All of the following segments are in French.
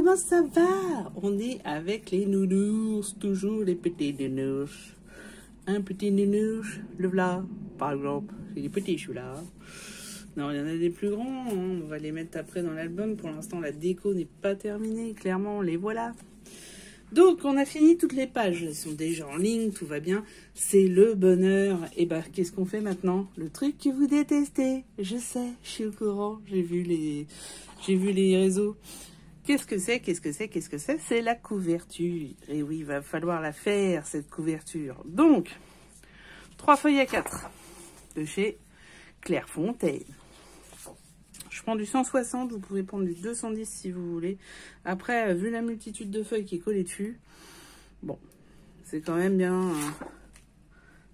comment ça va? On est avec les nounours, toujours les petits nounours. Un petit nounours, le voilà, par exemple. C'est des petits celui-là. Non, il y en a des plus grands, hein. On va les mettre après dans l'album. Pour l'instant, la déco n'est pas terminée. Clairement, les voilà. Donc, on a fini toutes les pages. Elles sont déjà en ligne, tout va bien. C'est le bonheur. Et bah, qu'est-ce qu'on fait maintenant? Le truc que vous détestez. Je sais, je suis au courant. J'ai vu les réseaux. Qu'est-ce que c'est? Qu'est-ce que c'est? Qu'est-ce que c'est? C'est la couverture. Et oui, il va falloir la faire, cette couverture. Donc, 3 feuilles à 4 de chez Clairefontaine. Je prends du 160, vous pouvez prendre du 210 si vous voulez. Après, vu la multitude de feuilles qui est collée dessus, bon, c'est quand même bien...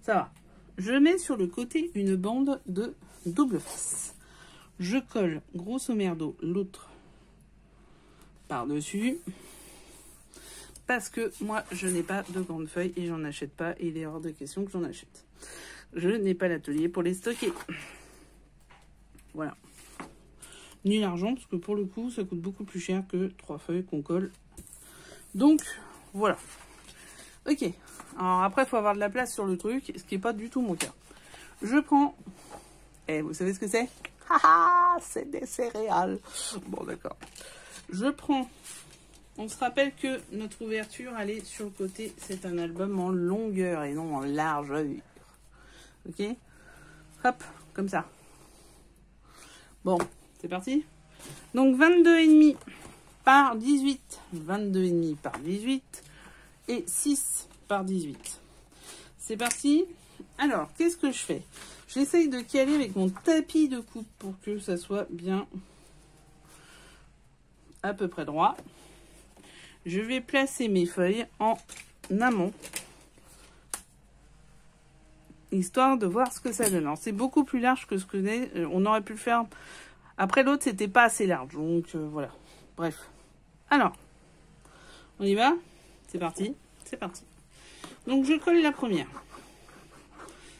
ça va. Je mets sur le côté une bande de double face. Je colle, grosso merdo, l'autre par-dessus. Parce que moi, je n'ai pas de grandes feuilles et j'en achète pas. Et il est hors de question que j'en achète. Je n'ai pas l'atelier pour les stocker. Voilà. Ni l'argent, parce que pour le coup, ça coûte beaucoup plus cher que 3 feuilles qu'on colle. Donc, voilà. Ok. Alors après, il faut avoir de la place sur le truc, ce qui n'est pas du tout mon cas. Je prends... Eh, vous savez ce que c'est? Haha, c'est des céréales. Bon, d'accord. Je prends... On se rappelle que notre ouverture, elle est sur le côté. C'est un album en longueur et non en largeur. Ok? Hop, comme ça. Bon, c'est parti. Donc 22,5 par 18. 22,5 par 18. Et 6 par 18. C'est parti. Alors, qu'est-ce que je fais? J'essaye de caler avec mon tapis de coupe pour que ça soit bien à peu près droit. Je vais placer mes feuilles en amont, histoire de voir ce que ça donne. C'est beaucoup plus large que ce que on aurait pu le faire. Après, l'autre, c'était pas assez large. Donc, voilà. Bref. Alors, on y va? C'est parti. C'est parti. Donc, je colle la première.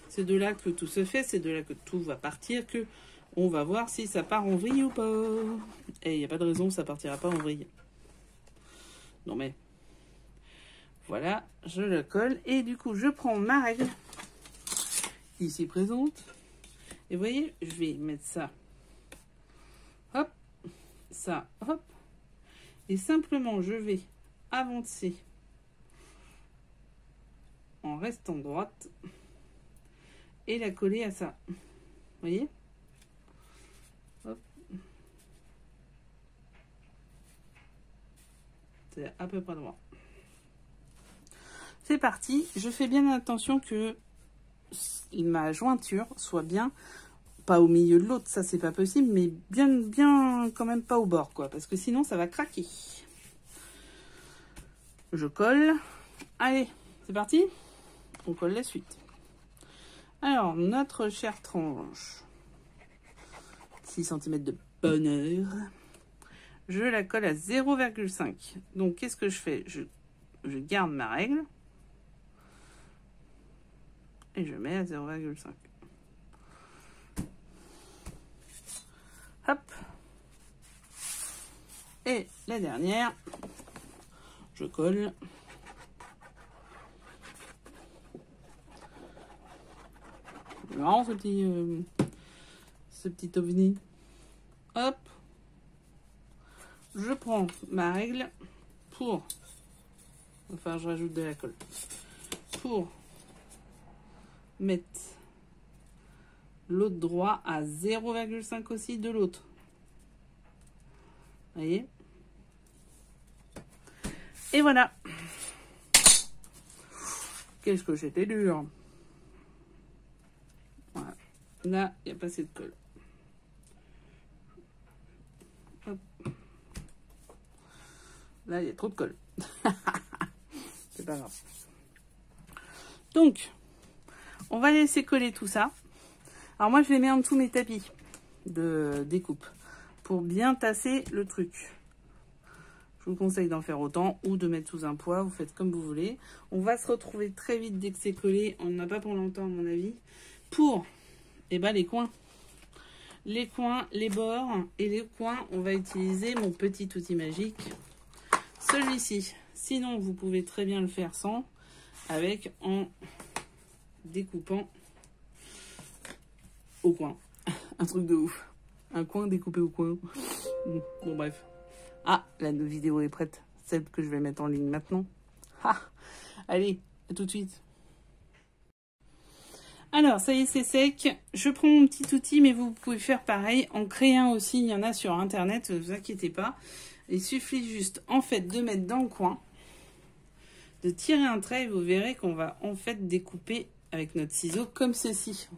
C'est de là que tout se fait. C'est de là que tout va partir. Que on va voir si ça part en vrille ou pas. Et il n'y a pas de raison que ça partira pas en vrille. Non mais, voilà, je le colle. Et du coup, je prends ma règle, ici présente. Et vous voyez, je vais mettre ça. Hop, ça, hop. Et simplement, je vais avancer en restant droite. Et la coller à ça. Vous voyez? Hop. C'est à peu près droit. C'est parti. Je fais bien attention que ma jointure soit bien, pas au milieu de l'autre, ça c'est pas possible, mais bien quand même pas au bord, quoi, parce que sinon ça va craquer. Je colle. Allez, c'est parti. On colle la suite. Alors, notre chère tranche, 6 cm de bonheur. Je la colle à 0,5. Donc, qu'est-ce que je fais? Je garde ma règle. Et je mets à 0,5. Hop. Et la dernière, je colle. C'est marrant ce petit ovni. Hop. Je prends ma règle pour, enfin je rajoute de la colle, pour mettre l'autre droit à 0,5 aussi de l'autre. Vous voyez? Et voilà. Qu'est-ce que c'était dur. Voilà. Là, il n'y a pas assez de colle. Hop. Là, il y a trop de colle. C'est pas grave. Donc, on va laisser coller tout ça. Alors moi, je les mets en dessous mes tapis de découpe pour bien tasser le truc. Je vous conseille d'en faire autant ou de mettre sous un poids. Vous faites comme vous voulez. On va se retrouver très vite dès que c'est collé. On n'a pas pour longtemps, à mon avis. Pour les coins. Les coins, les bords et les coins, on va utiliser mon petit outil magique. celui-ci. Sinon, vous pouvez très bien le faire sans, en découpant au coin. Un truc de ouf. Un coin découpé au coin. Bon, bref. Ah, la vidéo est prête. Celle que je vais mettre en ligne maintenant. Ah, allez, à tout de suite. Alors, ça y est, c'est sec. Je prends mon petit outil, mais vous pouvez faire pareil. En créer un aussi, il y en a sur Internet, ne vous inquiétez pas. Il suffit juste, en fait, de mettre dans le coin, de tirer un trait, et vous verrez qu'on va, en fait, découper avec notre ciseau comme ceci.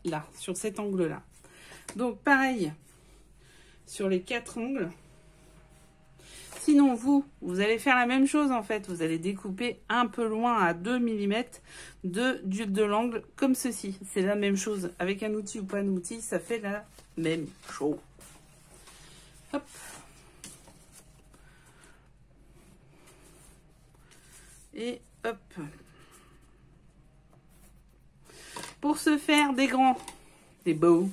Là, sur cet angle-là. Donc, pareil, sur les 4 angles. Sinon, vous allez faire la même chose, en fait. Vous allez découper un peu loin, à 2 mm de l'angle, comme ceci. C'est la même chose. Avec un outil ou pas un outil, ça fait la même chose. Hop. Et hop. Pour se faire des grands, des beaux,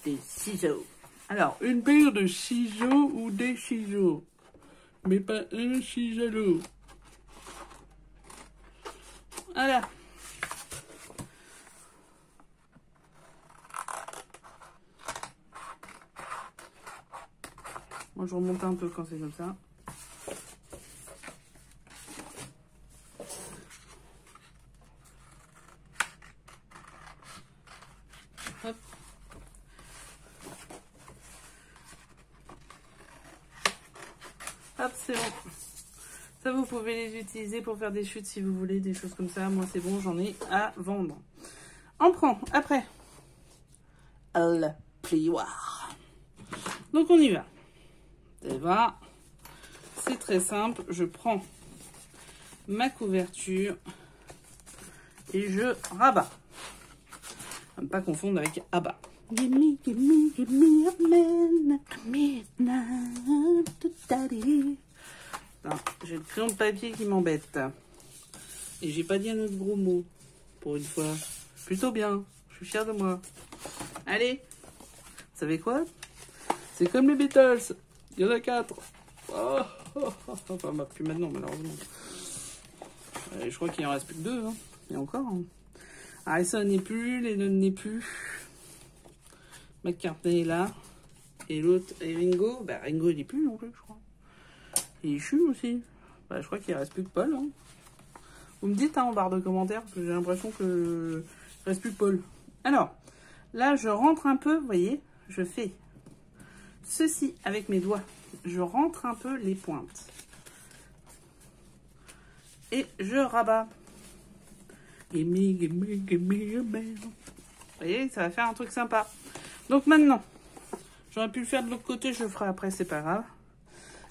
des ciseaux. Alors, une paire de ciseaux ou des ciseaux. Mais pas un ciseau. Voilà. Moi, je remonte un peu quand c'est comme ça. Hop. Hop, c'est bon. Ça, vous pouvez les utiliser pour faire des chutes si vous voulez, des choses comme ça. Moi, c'est bon, j'en ai à vendre. On prend, après, le plioir. Donc, on y va. Et voilà. C'est très simple. Je prends ma couverture et je rabats. À ne pas confondre avec abat. Give me a man, j'ai le crayon de papier qui m'embête. Et j'ai pas dit un autre gros mot. Pour une fois. Plutôt bien. Je suis fière de moi. Allez. Vous savez quoi? C'est comme les Beatles. Il y en a 4. Enfin, bah, plus maintenant, malheureusement. Je crois qu'il en reste plus que 2. Hein. Et encore. Hein. Harrison n'est plus. Lennon n'est plus. McCartney est là. Et l'autre est Ringo. Bah, Ringo, il n'est plus non plus, je crois. Et Chu aussi. Bah, je crois qu'il ne reste plus que Paul. Hein. Vous me dites hein, en barre de commentaires, parce que j'ai l'impression que ne reste plus que Paul. Alors, là, je rentre un peu, vous voyez, je fais ceci avec mes doigts. Je rentre un peu les pointes. Et je rabats. Vous voyez, ça va faire un truc sympa. Donc maintenant, j'aurais pu le faire de l'autre côté, je le ferai après, c'est pas grave.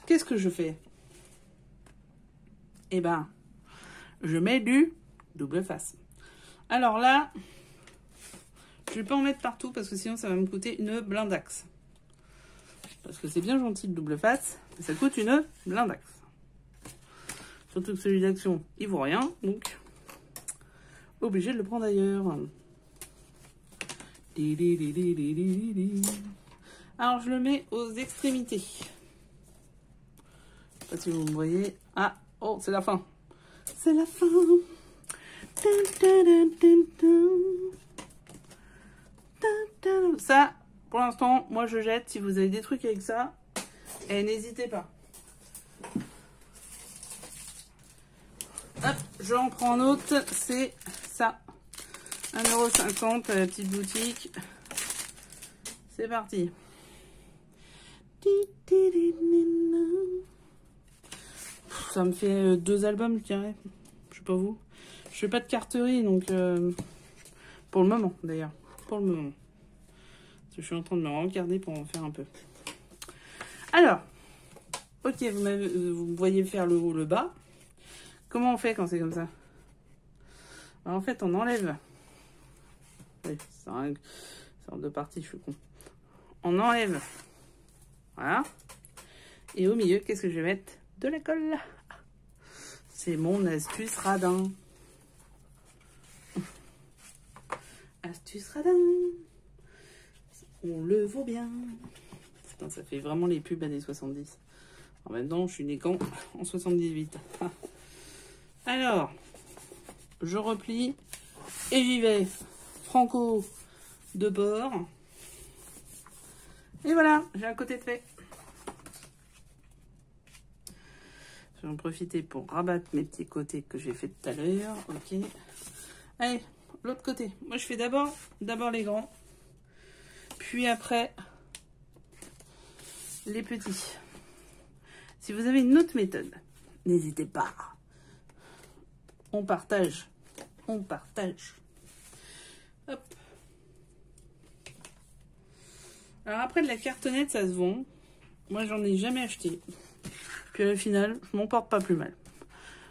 Qu'est-ce que je fais? Eh ben, je mets du double face. Alors là, je vais pas en mettre partout parce que sinon ça va me coûter une blindaxe. Parce que c'est bien gentil le double face, mais ça coûte une blindaxe. Surtout que celui d'action, il vaut rien, donc obligé de le prendre ailleurs. Alors je le mets aux extrémités. Je sais pas si vous me voyez. Ah, oh, c'est la fin. C'est la fin. Ça, pour l'instant, moi je jette. Si vous avez des trucs avec ça, et n'hésitez pas. Hop, j'en prends un autre. C'est ça. 1,50 € à la petite boutique. C'est parti. Ça me fait 2 albums, je dirais. Je sais pas vous. Je fais pas de carterie, donc... pour le moment, d'ailleurs. Pour le moment. Je suis en train de me regarder pour en faire un peu. Alors. Ok, vous me voyez faire le haut, le bas. Comment on fait quand c'est comme ça? Alors, en fait, on enlève... Oui, c'est en 2 parties, je suis con. On enlève. Voilà. Et au milieu, qu'est-ce que je vais mettre? De la colle. C'est mon astuce radin. Astuce radin. On le vaut bien. Putain, ça fait vraiment les pubs années 70. En même temps, je suis né quand? En 78. Alors, je replie et j'y vais. Franco de bord. Et voilà, j'ai un côté de fait. Je vais en profiter pour rabattre mes petits côtés que j'ai fait tout à l'heure. Ok. Allez, l'autre côté. Moi, je fais d'abord les grands. Puis après, les petits. Si vous avez une autre méthode, n'hésitez pas. On partage. On partage. Hop. Alors après, de la cartonnette, ça se vend. Moi, j'en ai jamais acheté. Puis au final, je m'en porte pas plus mal.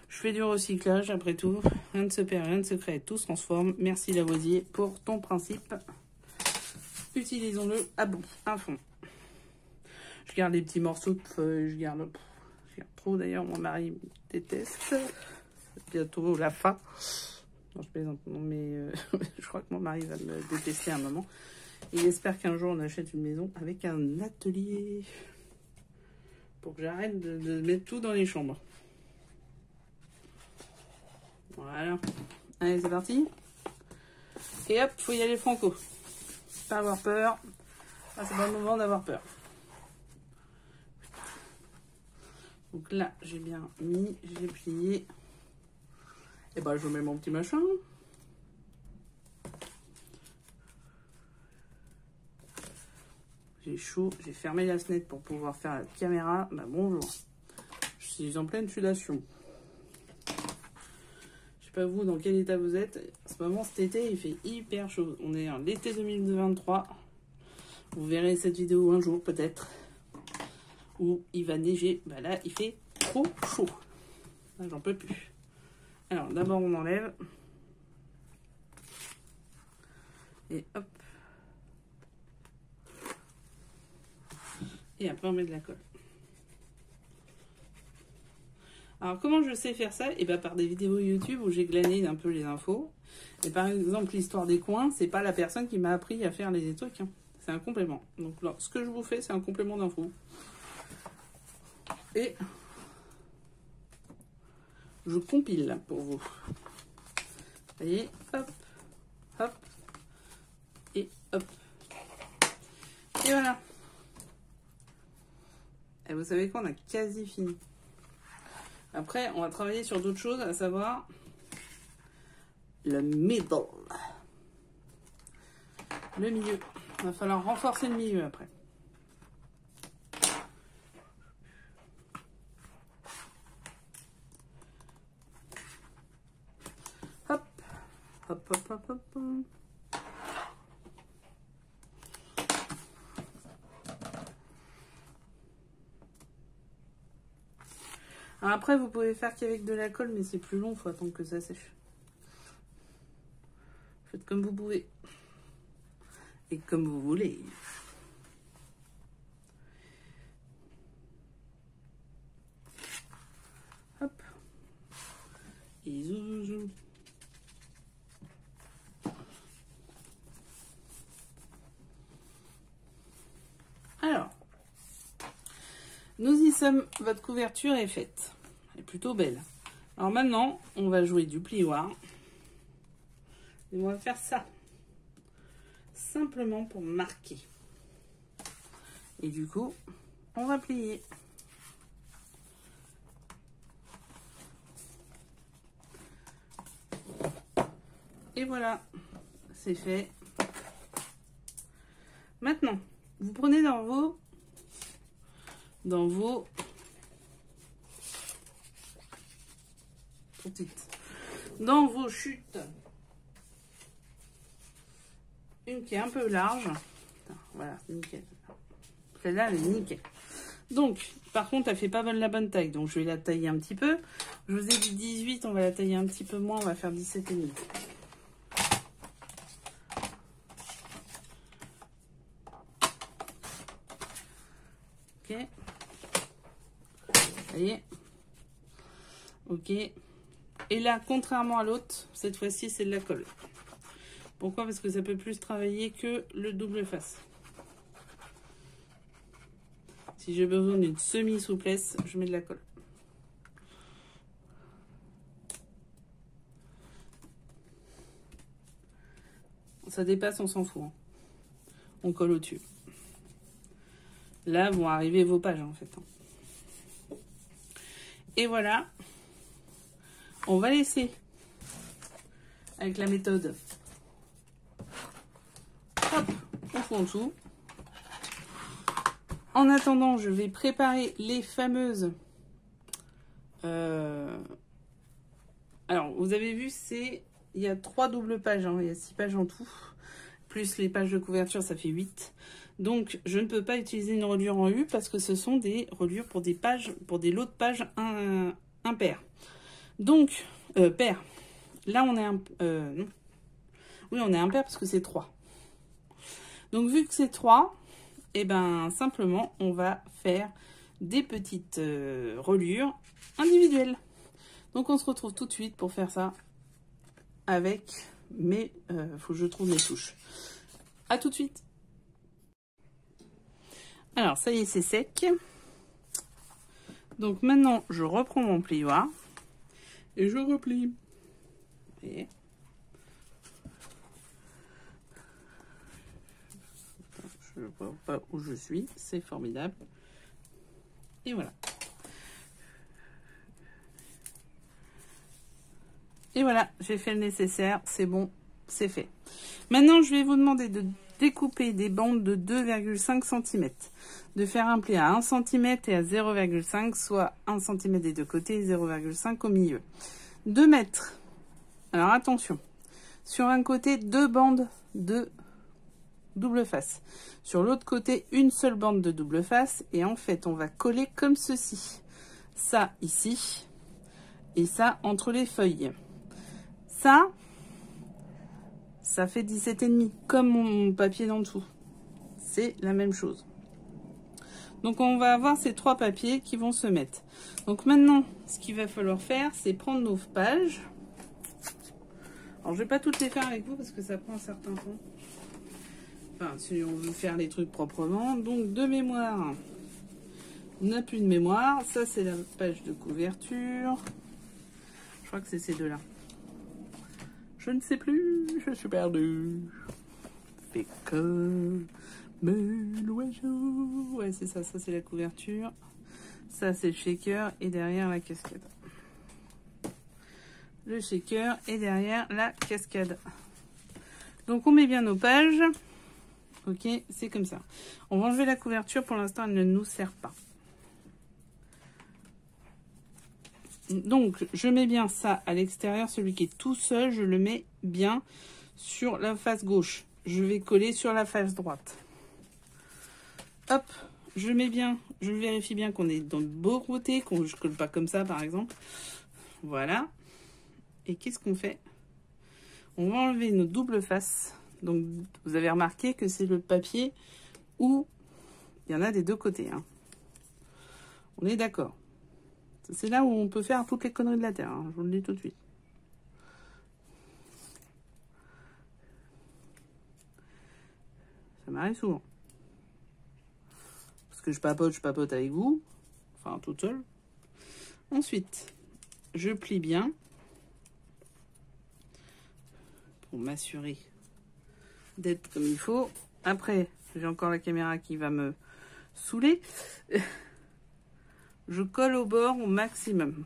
Je fais du recyclage, après tout. Rien ne se perd, rien ne se crée, tout se transforme. Merci Lavoisier pour ton principe. Utilisons-le à bon, à fond. Je garde les petits morceaux de feuilles, je garde trop d'ailleurs, mon mari me déteste. C'est bientôt la fin. Non, je plaisante, non, mais je crois que mon mari va me détester à un moment. Et j'espère qu'un jour on achète une maison avec un atelier. Pour que j'arrête de mettre tout dans les chambres. Voilà. Allez, c'est parti. Et hop, faut y aller franco. Pas avoir peur. Ah, c'est pas le moment d'avoir peur. Donc là, j'ai bien mis, j'ai plié. Et ben, je mets mon petit machin. J'ai chaud, j'ai fermé la fenêtre pour pouvoir faire la caméra. Bah bonjour. Je suis en pleine sudation. Je sais pas vous dans quel état vous êtes. En ce moment, cet été, il fait hyper chaud. On est en l'été 2023. Vous verrez cette vidéo un jour peut-être. Où il va neiger. Bah là, il fait trop chaud. Là, j'en peux plus. Alors, d'abord, on enlève. Et hop. Et après, on met de la colle. Alors, comment je sais faire ça? Et bien, par des vidéos YouTube où j'ai glané un peu les infos. Et par exemple, l'histoire des coins, c'est pas la personne qui m'a appris à faire les trucs. Hein. C'est un complément. Donc, là, ce que je vous fais, c'est un complément d'infos. Et je compile pour vous. Vous voyez, hop, hop, et hop. Et voilà. Et vous savez quoi, on a quasi fini. Après, on va travailler sur d'autres choses, à savoir le middle. Le milieu. Il va falloir renforcer le milieu après. Hop, hop, hop, hop, hop. Alors après, vous pouvez faire qu'avec de la colle, mais c'est plus long, il faut attendre que ça sèche. Faites comme vous pouvez. Et comme vous voulez. Hop. Et zouzou. Alors. Nous y sommes, votre couverture est faite. Elle est plutôt belle. Alors maintenant, on va jouer du plioir. Et on va faire ça. Simplement pour marquer. Et du coup, on va plier. Et voilà, c'est fait. Maintenant, vous prenez dans vos chutes, une qui est un peu large. Voilà, nickel. Celle-là, elle est nickel. Donc, par contre, elle fait pas la bonne taille. Donc, je vais la tailler un petit peu. Je vous ai dit 18, on va la tailler un petit peu moins. On va faire 17,5. Ok. Vous voyez? Ok. Et là, contrairement à l'autre, cette fois-ci, c'est de la colle. Pourquoi? Parce que ça peut plus travailler que le double face. Si j'ai besoin d'une semi-souplesse, je mets de la colle. Ça dépasse, on s'en fout. Hein. On colle au-dessus. Là vont arriver vos pages en fait. Et voilà. On va laisser avec la méthode. Hop, on fout en dessous. En attendant, je vais préparer les fameuses. Alors, vous avez vu, il y a 3 doubles pages, hein, il y a 6 pages en tout. Plus les pages de couverture, ça fait 8. Donc, je ne peux pas utiliser une reliure en U parce que ce sont des reliures pour des pages, pour des lots de pages impairs. Donc, pair. Là, on est non. Oui, on est impair parce que c'est 3. Donc, vu que c'est 3, et ben simplement, on va faire des petites reliures individuelles. Donc, on se retrouve tout de suite pour faire ça avec mes... faut que je trouve mes touches. À tout de suite. Alors, ça y est, c'est sec. Donc, maintenant, je reprends mon plioir et je replie. Et... je ne vois pas où je suis, c'est formidable. Et voilà. Et voilà, j'ai fait le nécessaire, c'est bon, c'est fait. Maintenant, je vais vous demander de découper des bandes de 2,5 cm, de faire un pli à 1 cm et à 0,5, soit 1 cm des deux côtés et 0,5 au milieu. De mettre, alors attention, sur un côté 2 bandes de double face, sur l'autre côté une seule bande de double face, et en fait on va coller comme ceci, ça ici et ça entre les feuilles. Ça fait 17,5 comme mon papier d'en dessous, c'est la même chose. Donc on va avoir ces 3 papiers qui vont se mettre. Donc maintenant ce qu'il va falloir faire, c'est prendre nos pages. Alors je vais pas toutes les faire avec vous parce que ça prend un certain temps. Enfin, si on veut faire les trucs proprement. Donc, de mémoire, on n'a plus de mémoire. Ça, c'est la page de couverture. Je crois que c'est ces deux-là. Je ne sais plus. Je suis perdue. Fait comme l'oiseau. Ouais, c'est ça. Ça, c'est la couverture. Ça, c'est le shaker. Et derrière, la cascade. Le shaker et derrière, la cascade. Donc, on met bien nos pages. Ok, c'est comme ça. On va enlever la couverture. Pour l'instant, elle ne nous sert pas. Donc, je mets bien ça à l'extérieur. Celui qui est tout seul, je le mets bien sur la face gauche. Je vais coller sur la face droite. Hop, je mets bien, je vérifie bien qu'on est dans le beau côté, qu'on je colle pas comme ça, par exemple. Voilà. Et qu'est-ce qu'on fait? On va enlever nos doubles faces. Donc, vous avez remarqué que c'est le papier où il y en a des deux côtés. Hein. On est d'accord. C'est là où on peut faire toutes les conneries de la Terre. Hein, je vous le dis tout de suite. Ça m'arrive souvent. Parce que je papote avec vous. Enfin, toute seule. Ensuite, je plie bien. Pour m'assurer d'être comme il faut. Après, j'ai encore la caméra qui va me saouler. Je colle au bord au maximum.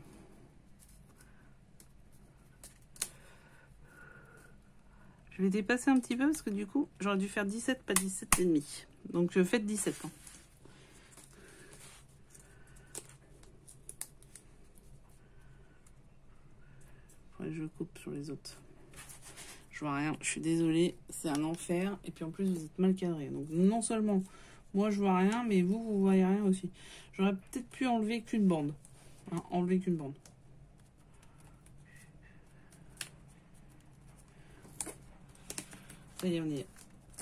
Je vais dépasser un petit peu parce que du coup, j'aurais dû faire 17, pas 17,5. Donc, je fais 17. Hein. Faudrait que je coupe sur les autres. Je vois rien, je suis désolée, c'est un enfer. Et puis en plus, vous êtes mal cadré. Donc non seulement moi je vois rien, mais vous, vous voyez rien aussi. J'aurais peut-être pu enlever qu'une bande. Hein, enlever qu'une bande. Ça y est, on y est.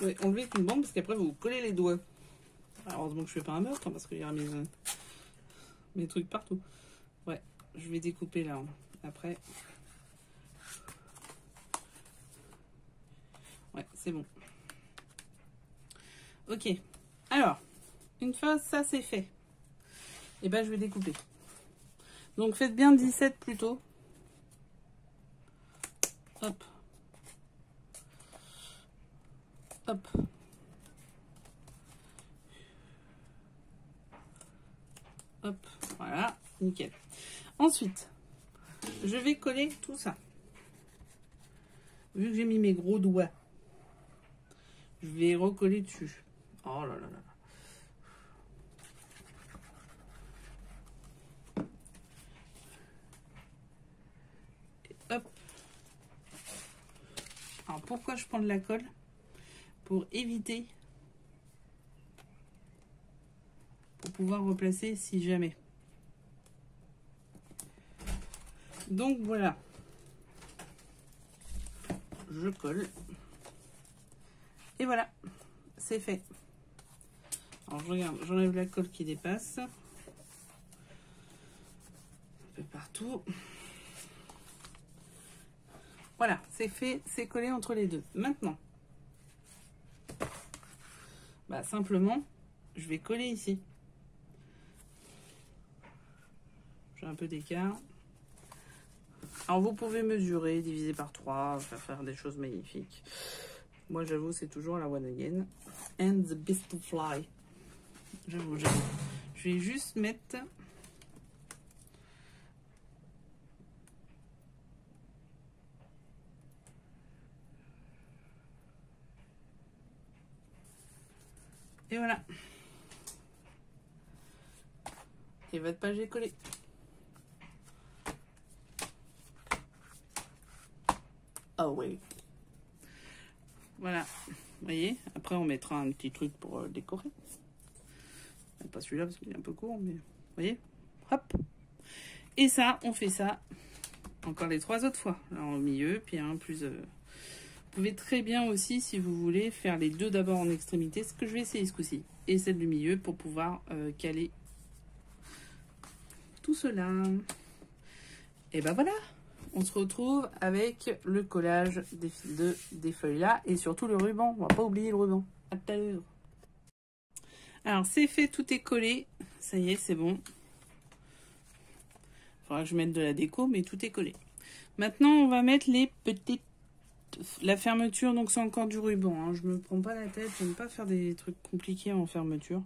Ouais, enlever qu'une bande parce qu'après vous vous collez les doigts. Alors, heureusement que je fais pas un meurtre hein, parce qu'il y aura mes trucs partout. Ouais, je vais découper là. Hein. Après. Ouais, c'est bon. Ok. Alors, une fois ça c'est fait, et ben je vais découper. Donc faites bien 17 plutôt. Hop. Hop. Hop. Voilà. Nickel. Ensuite, je vais coller tout ça. Vu que j'ai mis mes gros doigts, je vais recoller dessus. Oh là là là. Hop. Alors pourquoi je prends de la colle? Pour éviter, pour pouvoir replacer si jamais. Donc voilà. Je colle. Et voilà. C'est fait. Alors je regarde, j'enlève la colle qui dépasse. Un peu partout. Voilà, c'est fait, c'est collé entre les deux. Maintenant, bah, simplement, je vais coller ici. J'ai un peu d'écart. Alors vous pouvez mesurer, diviser par 3, faire des choses magnifiques. Moi j'avoue, c'est toujours la one again. And the best to fly. J'avoue. Je vais juste mettre... Et voilà. Et votre page est collée. Oh oui. Voilà. Vous voyez, après on mettra un petit truc pour décorer. Pas celui-là parce qu'il est un peu court, mais vous voyez. Hop. Et ça, on fait ça encore les 3 autres fois. Là au milieu, puis un plus... Vous pouvez très bien aussi, si vous voulez, faire les deux d'abord en extrémité, ce que je vais essayer ce coup-ci, et celle du milieu pour pouvoir caler tout cela. Et ben voilà, on se retrouve avec le collage des feuilles là, et surtout le ruban. On va pas oublier le ruban. À tout à l'heure. Alors c'est fait, tout est collé. Ça y est, c'est bon. Il faudra que je mette de la déco, mais tout est collé. Maintenant, on va mettre les petites... La fermeture, donc c'est encore du ruban, hein. Je me prends pas la tête, j'aime pas faire des trucs compliqués en fermeture.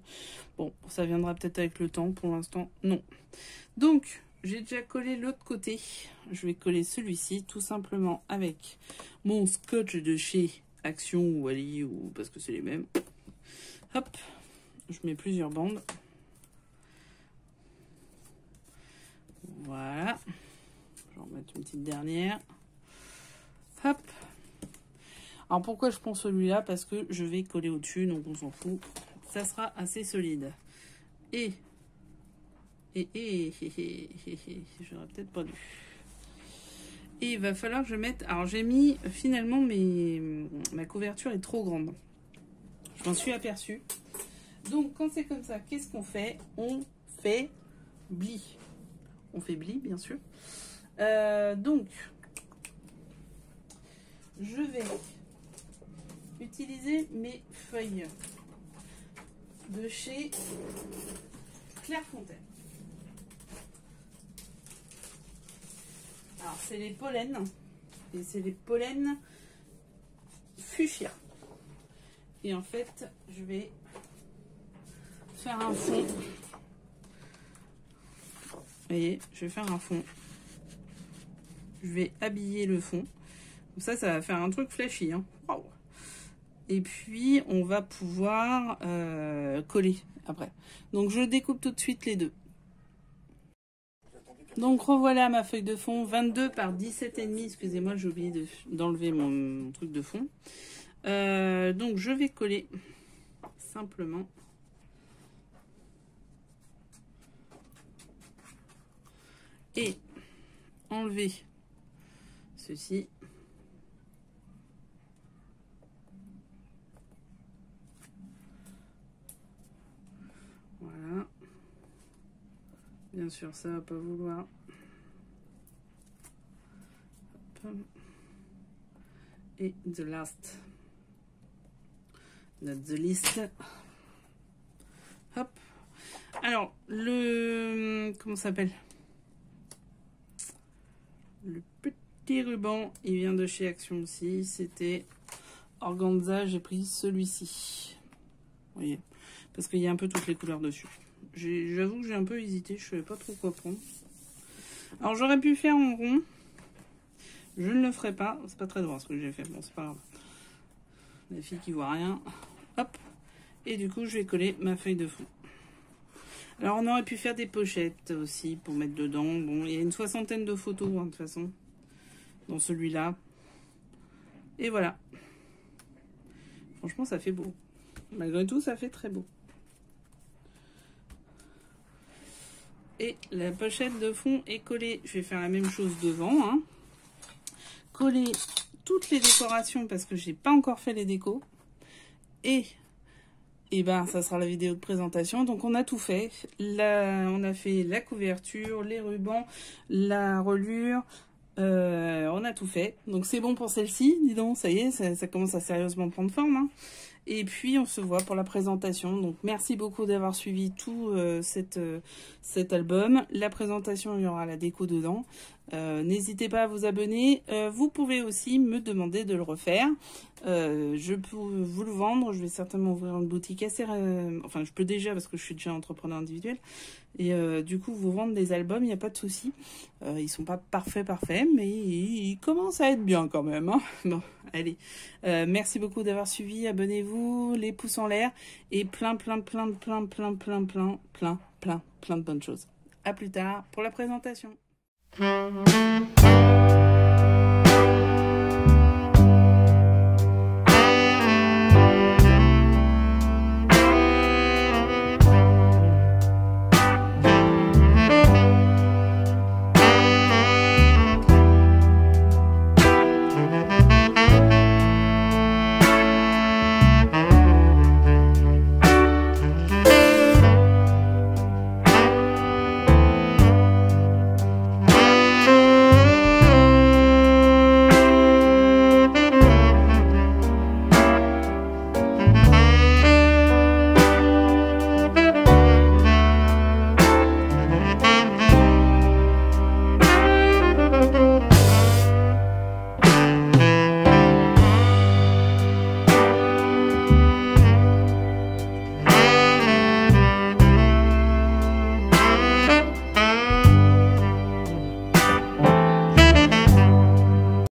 Bon, ça viendra peut-être avec le temps, pour l'instant, non. Donc, j'ai déjà collé l'autre côté. Je vais coller celui-ci, tout simplement avec mon scotch de chez Action ou Wally, ou parce que c'est les mêmes. Hop, je mets plusieurs bandes. Voilà. Je vais en mettre une petite dernière. Hop. Alors pourquoi je prends celui-là? Parce que je vais coller au-dessus, donc on s'en fout. Ça sera assez solide. Et j'aurais peut-être pas dû. Et il va falloir que je mette... Alors j'ai mis, finalement, ma couverture est trop grande. Je m'en suis aperçue. Donc quand c'est comme ça, qu'est-ce qu'on fait? On fait bli. On fait bli, bien sûr. Donc, je vais... utiliser mes feuilles de chez Clairefontaine. Alors c'est les pollens, et c'est les pollens fuchsia. Et en fait je vais faire un fond. Vous voyez, je vais faire un fond. Je vais habiller le fond. Comme ça va faire un truc flashy, hein. Waouh. Et puis, on va pouvoir coller après. Donc, je découpe tout de suite les deux. Donc, revoilà ma feuille de fond. 22 par 17,5. Excusez-moi, j'ai oublié d'enlever mon truc de fond. Donc, je vais coller simplement. Et enlever ceci. Voilà. Bien sûr, ça va pas vouloir. Hop. Et the last. Not the least. Hop. Alors, comment ça s'appelle? Le petit ruban, il vient de chez Action aussi. C'était Organza, j'ai pris celui-ci. Vous voyez, parce qu'il y a un peu toutes les couleurs dessus. J'avoue que j'ai un peu hésité, je ne savais pas trop quoi prendre. Alors j'aurais pu faire en rond. Je ne le ferai pas. C'est pas très droit ce que j'ai fait. Bon, c'est pas grave. La fille qui voit rien. Hop. Et du coup, je vais coller ma feuille de fond. Alors, on aurait pu faire des pochettes aussi pour mettre dedans. Bon, il y a une 60aine de photos, hein, de toute façon, dans celui-là. Et voilà. Franchement, ça fait beau. Malgré tout, ça fait très beau. Et la pochette de fond est collée. Je vais faire la même chose devant. Hein. Coller toutes les décorations parce que j'ai pas encore fait les décos. Et ben, ça sera la vidéo de présentation. Donc, on a tout fait. On a fait la couverture, les rubans, la reliure. On a tout fait. Donc, c'est bon pour celle-ci. Dis donc, ça y est, ça commence à sérieusement prendre forme. Hein. Et puis, on se voit pour la présentation. Donc, merci beaucoup d'avoir suivi tout cet album. La présentation, il y aura la déco dedans. N'hésitez pas à vous abonner. Vous pouvez aussi me demander de le refaire. Je peux vous le vendre. Je vais certainement ouvrir une boutique assez... enfin, je peux déjà parce que je suis déjà entrepreneur individuel. Et du coup, vous vendre des albums, il n'y a pas de souci. Ils sont pas parfaits, mais ils commencent à être bien quand même. Hein. Bon, allez. Merci beaucoup d'avoir suivi. Abonnez-vous, les pouces en l'air. Et plein de bonnes choses. À plus tard pour la présentation.